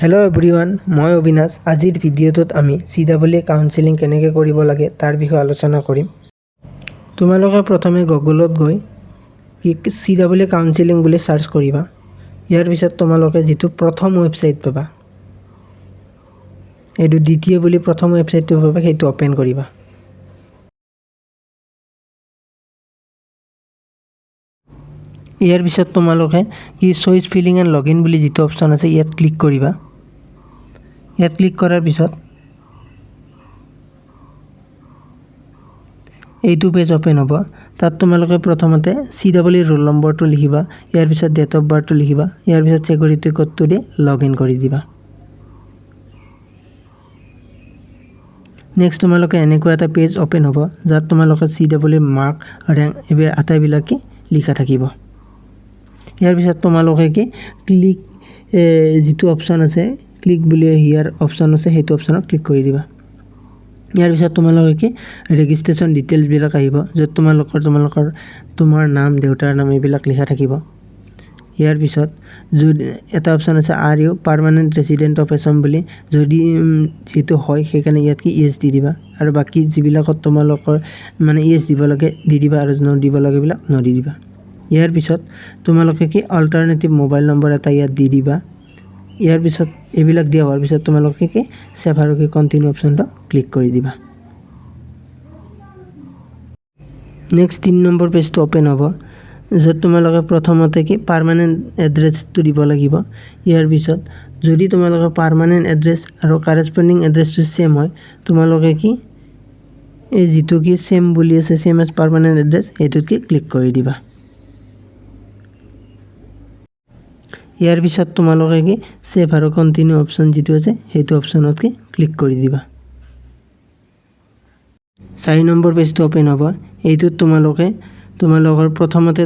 Hello' everyone, মই অবিনাশ। আজিৰ ভিডিঅ'টোত আমি CWA কাউন্সেলিং কেনেকৈ কৰিব লাগে তাৰ বিষয়ে আলোচনা কৰিম। তোমালোকে প্ৰথমে গুগলত গৈ CWA কাউন্সেলিং বুলি চাৰ্চ কৰিবা। ইয়াৰ পিছত তোমালোকে যিটো প্ৰথম ৱেবছাইট পাবা, এইটো দ্বিতীয় বুলি প্ৰথম ৱেবছাইটটো পাবা, সেইটো অপেন কৰিবা। ইয়াৰ পিছত তোমালোকে choice filling and log in বুলি যিটো অপশ্যন আছে ইয়াত ক্লিক কৰিবা। ইয়াত ক্লিক কৰাৰ পিছত এইটো পেজ অপেন হ'ব। তাত তোমালোকে প্ৰথমতে CWA ৰোল নম্বৰটো লিখিবা, ইয়াৰ পিছত ডেট অফ বাৰ্থটো লিখিবা, ইয়াৰ পিছত সিকিউৰিটি কোডটো দি লগ ইন কৰি দিবা। নেক্সট তোমালোকে এনেকুৱা এটা পেজ অপেন হ'ব, যাত তোমালোকে CWA মাৰ্ক, ৰেংক এইবিলাক আটাইবিলাকে লিখা থাকিব। ইয়াৰ পিছত তোমালোকে ক্লিক যিটো অপশ্যন আছে, ক্লিক বুলি হিয়াৰ অপশ্যন আছে, সেইটো অপশ্যনত ক্লিক কৰি দিবা। ইয়াৰ পিছত তোমালোকে ৰেজিষ্ট্ৰেশ্যন ডিটেইলছবিলাক আহিব, য'ত তোমাৰ নাম, দেউতাৰ নাম এইবিলাক লিখা থাকিব। ইয়াৰ পিছত যদি এটা অপশ্যন আছে you permanent resident of Assam বুলি, যদি যিটো হয় সেইকাৰণে ইয়াত ইয়েছ দি দিবা, আৰু বাকী যিবিলাকত তোমালোকৰ ইয়েছ দিব লাগে দি দিবা, আৰু দিব লাগেবিলাক দি দিবা। ইয়াৰ পিছত তোমালোকে অল্টাৰনেটিভ মোবাইল নম্বৰ এটা ইয়াত দি দিবা। ইয়াৰ পিছত এইবিলাক দিয়া হোৱাৰ পিছত তোমালোকে ছেভ আৰু কণ্টিনিউ অপশ্যনটো ক্লিক কৰি দিবা। নেক্সট 3 নম্বৰ পেজটো অপেন হ'ব, য'ত তোমালোকে প্ৰথমতে পাৰ্মানেণ্ট এড্ৰেছটো দিব লাগিব। ইয়াৰ পিছত যদি তোমালোকৰ পাৰ্মানেণ্ট এড্ৰেছ আৰু কাৰেছপণ্ডিং এড্ৰেছটো ছেম হয়, তোমালোকে এই যিটো ছেম বুলি আছে, ছেম এজ পাৰ্মানেণ্ট এড্ৰেছ, সেইটোত ক্লিক কৰি দিবা। ইয়াৰ পিছত তোমালোকে ছেভ আৰু কণ্টিনিউ অপশ্যন যিটো আছে, সেইটো অপশ্যনত ক্লিক কৰি দিবা। 4 নম্বৰ পেজটো অপেন হ'ব। এইটোত তোমালোকৰ প্ৰথমতে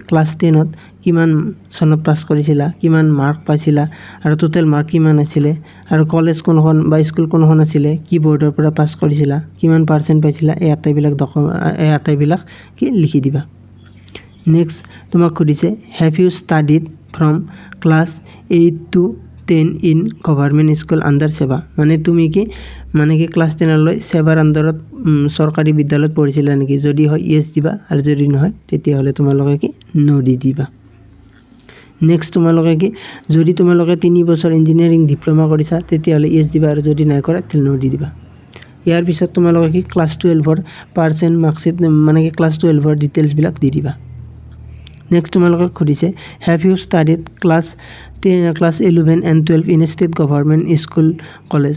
ক্লাছ 10ত কিমান চনত পাছ কৰিছিলা, কিমান মাৰ্ক পাইছিলা, আৰু টোটেল মাৰ্ক কিমান আছিলে, আৰু কলেজ কোনখন বা স্কুল কোনখন আছিলে, কি বৰ্ডৰ পৰা পাছ কৰিছিলা, কিমান পাৰ্চেণ্ট পাইছিলা, এই আটাইবিলাক লিখি দিবা। নেক্সট তোমাক সুধিছে have you studied from class 8 to 10 in government school under SEBA, তুমি ক্লাছ 10লৈ ছেবাৰ আণ্ডাৰত চৰকাৰী বিদ্যালয়ত পঢ়িছিলা নেকি? যদি হয় ইয়েছ দিবা, আৰু যদি নহয় তেতিয়াহ'লে তোমালোকে নো দি দিবা। নেক্সট তোমালোকে যদি 3 বছৰ ইঞ্জিনিয়াৰিং ডিপ্ল'মা কৰিছা তেতিয়াহ'লে ইয়েছ দিবা, আৰু যদি নাই কৰা তেতিয়াহ'লে নো দি দিবা। ইয়াৰ পিছত তোমালোকে ক্লাছ 12ৰ পাৰ্চেণ্ট মাৰ্কশ্বিট ক্লাছ 12ৰ ডিটেইলছবিলাক দি দিবা। নেক্সট তোমালোকক সুধিছে have you studied class 11 and 12 in state government school college,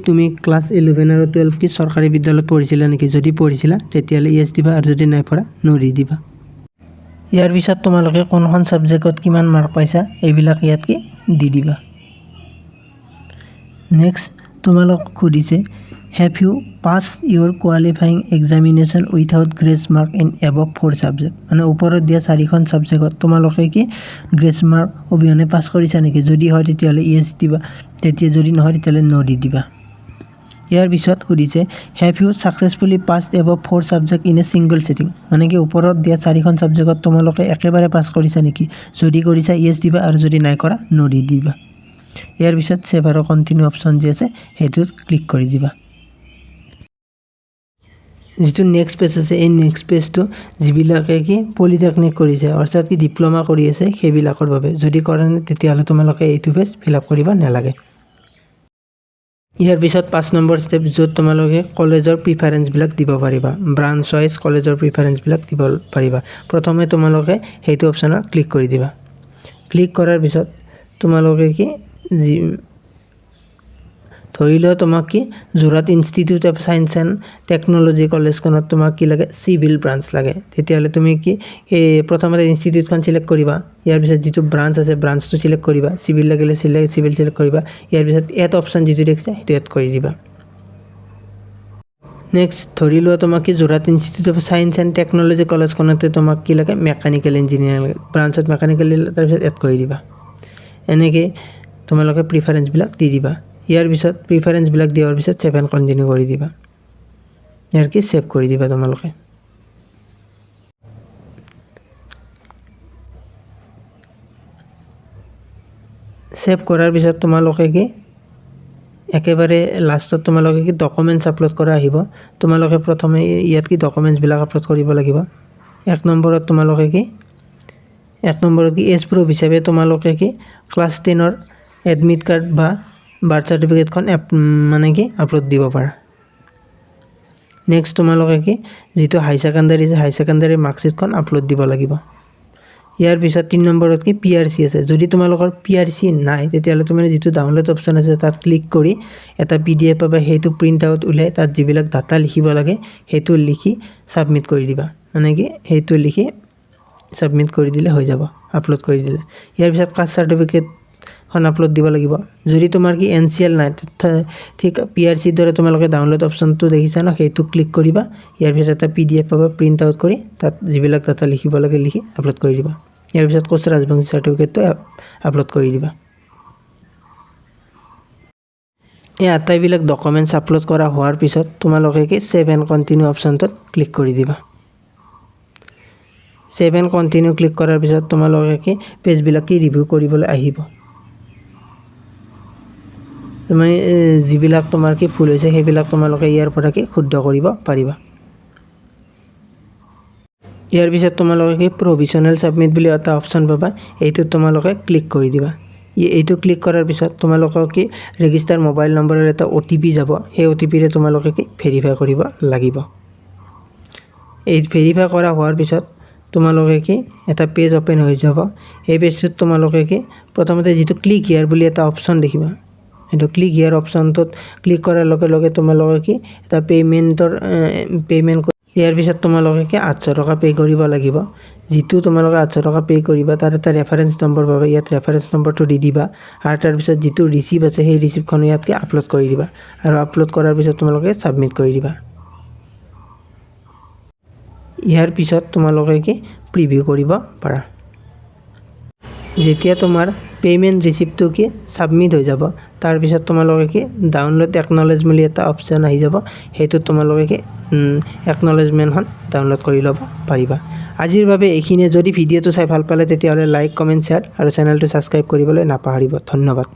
তুমি ক্লাছ 11 আৰু 12 চৰকাৰী বিদ্যালয়ত পঢ়িছিলা নেকি? যদি পঢ়িছিলা তেতিয়াহ'লে ইয়েছ দিবা, আৰু যদি নাই পঢ়া নো দি দিবা। ইয়াৰ পিছত তোমালোকে কোনখন ছাবজেক্টত কিমান মাৰ্ক পাইছা এইবিলাক ইয়াত দি দিবা। নেক্সট তোমালোকক সুধিছে have you pass your qualifying examination without grace mark in above 4 subject, ওপৰত দিয়া 4খন ছাবজেক্টত তোমালোকে গ্ৰেছ মাৰ্ক অবিহনে পাছ কৰিছা নেকি? যদি হয় তেতিয়াহ'লে ইয়েছ দিবা, যদি নহয় তেতিয়াহ'লে নো দি দিবা। ইয়াৰ পিছত সুধিছে have you successfully passed above 4 subject in a single sitting, ওপৰত দিয়া 4খন ছাবজেক্টত তোমালোকে একেবাৰে পাছ কৰিছা নেকি? যদি কৰিছা ইয়েছ দিবা, আৰু যদি নাই কৰা নো দি দিবা। ইয়াৰ পিছত ছেভ আৰু কণ্টিনিউ অপশ্যন যি আছে সেইটোত ক্লিক কৰি দিবা। যিটো নেক্সট পেজ আছে, এই নেক্সট পেজটো যিবিলাকে পলিটেকনিক কৰিছে, অৰ্থাৎ ডিপ্ল'মা কৰি আছে সেইবিলাকৰ বাবে। যদি কৰা নাই তেতিয়াহ'লে তোমালোকে এইটো পেজ ফিল আপ কৰিব নালাগে। ইয়াৰ পিছত 5 নম্বৰ ষ্টেপ, য'ত তোমালোকে কলেজৰ প্ৰিফাৰেঞ্চবিলাক দিব পাৰিবা, ব্ৰাঞ্চ ৱাইজ কলেজৰ প্ৰিফাৰেঞ্চবিলাক দিব পাৰিবা। প্ৰথমে তোমালোকে সেইটো অপশ্যনত ক্লিক কৰি দিবা। ক্লিক কৰাৰ পিছত তোমালোকে ধৰি লোৱা তোমাক Jorhat Institute of Science and Technology কলেজখনত তোমাক লাগে চিভিল ব্ৰাঞ্চ লাগে, তেতিয়াহ'লে তুমি প্ৰথমতে ইনষ্টিটিউটখন চিলেক্ট কৰিবা। ইয়াৰ পিছত যিটো ব্ৰাঞ্চ আছে ব্ৰাঞ্চটো চিলেক্ট কৰিবা, চিভিল লাগিলে চিভিল চিলেক্ট কৰিবা। ইয়াৰ পিছত এড অপশ্যন যিটো দেখিছা সেইটো এড কৰি দিবা। নেক্সট ধৰি লোৱা তোমাক Jorhat Institute of Science and Technology কলেজখনতে তোমাক লাগে মেকানিকেল ইঞ্জিনিয়াৰিং লাগে, ব্ৰাঞ্চত মেকানিকেল দিলে তাৰপিছত এড কৰি দিবা। এনেকৈ তোমালোকে প্ৰিফাৰেঞ্চবিলাক দি দিবা। ইয়াৰ পিছত প্ৰিফাৰেঞ্চবিলাক দিয়াৰ পিছত ছেভ এণ্ড কণ্টিনিউ কৰি দিবা। ইয়াৰ ছেভ কৰি দিবা তোমালোকে। সেভ কৰাৰ পিছত তোমালোকে কি একেবাৰে লাষ্টত তোমালোকে কি ডকুমেণ্টছ আপলোড কৰা আহিব। তোমালোকে প্ৰথমে ইয়াত কি ডকুমেণ্টছবিলাক আপলোড কৰিব লাগিব। এক নম্বৰত কি এজ প্ৰুফ হিচাপে তোমালোকে কি ক্লাছ 10ৰ এডমিট কাৰ্ড বা বাৰ্থ চাৰ্টিফিকেটখন মানে কি আপলোড দিব পাৰা। নেক্সট তোমালোকে কি যিটো হাই ছেকেণ্ডাৰী মাৰ্কশ্বিটখন আপলোড দিব লাগিব। ইয়াৰ পিছত 3 নম্বৰত কি PRC আছে। যদি তোমালোকৰ PRC নাই তেতিয়াহ'লে তুমি যিটো ডাউনলোড অপশ্যন আছে তাত ক্লিক কৰি এটা PDF পাবা, সেইটো প্ৰিণ্ট আউট উলিয়াই তাত যিবিলাক ডাটা লিখিব লাগে সেইটো লিখি ছাবমিট কৰি দিবা। মানে কি সেইটো লিখি ছাবমিট কৰি দিলে হৈ যাব, আপলোড কৰি দিলে। ইয়াৰ পিছত কাষ্ট চাৰ্টিফিকেটখন আপলোড দিব লাগিব। যদি তোমাৰ কি NCL নাই ঠিক PRCৰ দৰে তোমালোকে ডাউনলোড অপশ্যনটো দেখিছা ন, সেইটো ক্লিক কৰিবা। ইয়াৰ পিছত এটা PDF পাবা, প্ৰিণ্ট আউট কৰি তাত যিবিলাক ডাটা লিখিব লাগে লিখি আপলোড কৰি দিবা। ইয়াৰ পিছত কোচ ৰাজবংশী চাৰ্টিফিকেটটো আপলোড কৰি দিবা। এই আটাইবিলাক ডকুমেণ্টছ আপলোড কৰা হোৱাৰ পিছত তোমালোকে কি ছেভ এণ্ড কণ্টিনিউ অপশ্যনটোত ক্লিক কৰি দিবা। ছেভ এণ্ড কণ্টিনিউ ক্লিক কৰাৰ পিছত তোমালোকে কি পেজবিলাক কি ৰিভিউ কৰিবলৈ আহিব। তুমি যিবিলাক তোমাৰ কি ভুল হৈছে সেইবিলাক তোমালোকে ইয়াৰ পৰা কি শুদ্ধ কৰিব পাৰিবা। ইয়াৰ পিছত তোমালোকে কি প্ৰভিজনেল ছাবমিট বুলি এটা অপশ্যন পাবা, এইটোত তোমালোকে ক্লিক কৰি দিবা। এইটো ক্লিক কৰাৰ পিছত তোমালোকক কি ৰেজিষ্টাৰ মোবাইল নম্বৰৰ এটা OTP যাব, সেই OTPৰে তোমালোকে কি ভেৰিফাই কৰিব লাগিব। এই ভেৰিফাই কৰা হোৱাৰ পিছত তোমালোকে কি এটা পেজ অ'পেন হৈ যাব। এই পেজটোত তোমালোকে কি প্ৰথমতে যিটো ক্লিক হিয়াৰ বুলি এটা অপশ্যন দেখিবা, এইটো ক্লিক হিয়াৰ অপশ্যনটোত ক্লিক কৰাৰ লগে লগে তোমালোকে কি এটা পে'মেণ্ট ইয়াৰ পিছত তোমালোকে কি 800 টকা পে' কৰিব লাগিব। যিটো তোমালোকে 800 টকা পে' কৰিবা তাৰ এটা ৰেফাৰেঞ্চ নম্বৰ পাবা, ইয়াত ৰেফাৰেঞ্চ নম্বৰটো দি দিবা। আৰু তাৰপিছত যিটো ৰিচিপ্ট আছে সেই ৰিচিপ্টখন ইয়াতকে আপলোড কৰি দিবা। আৰু আপলোড কৰাৰ পিছত তোমালোকে ছাবমিট কৰি দিবা। ইয়াৰ পিছত তোমালোকে কি প্ৰিভিউ কৰিব পাৰা। যেতিয়া তোমাৰ পে'মেণ্ট ৰিচিপ্টটো কি ছাবমিট হৈ যাব, তাৰপিছত তোমালোকে কি ডাউনলোড একনলেজ বুলি এটা অপশ্যন আহি যাব, সেইটোত তোমালোকে কি একনলেজমেণ্টখন ডাউনলোড কৰি ল'ব পাৰিবা। আজিৰ বাবে এইখিনিয়ে। যদি ভিডিঅ'টো চাই ভাল পালে তেতিয়াহ'লে লাইক, কমেণ্ট, শ্বেয়াৰ আৰু চেনেলটো ছাবস্ক্ৰাইব কৰিবলৈ নাপাহৰিব। ধন্যবাদ।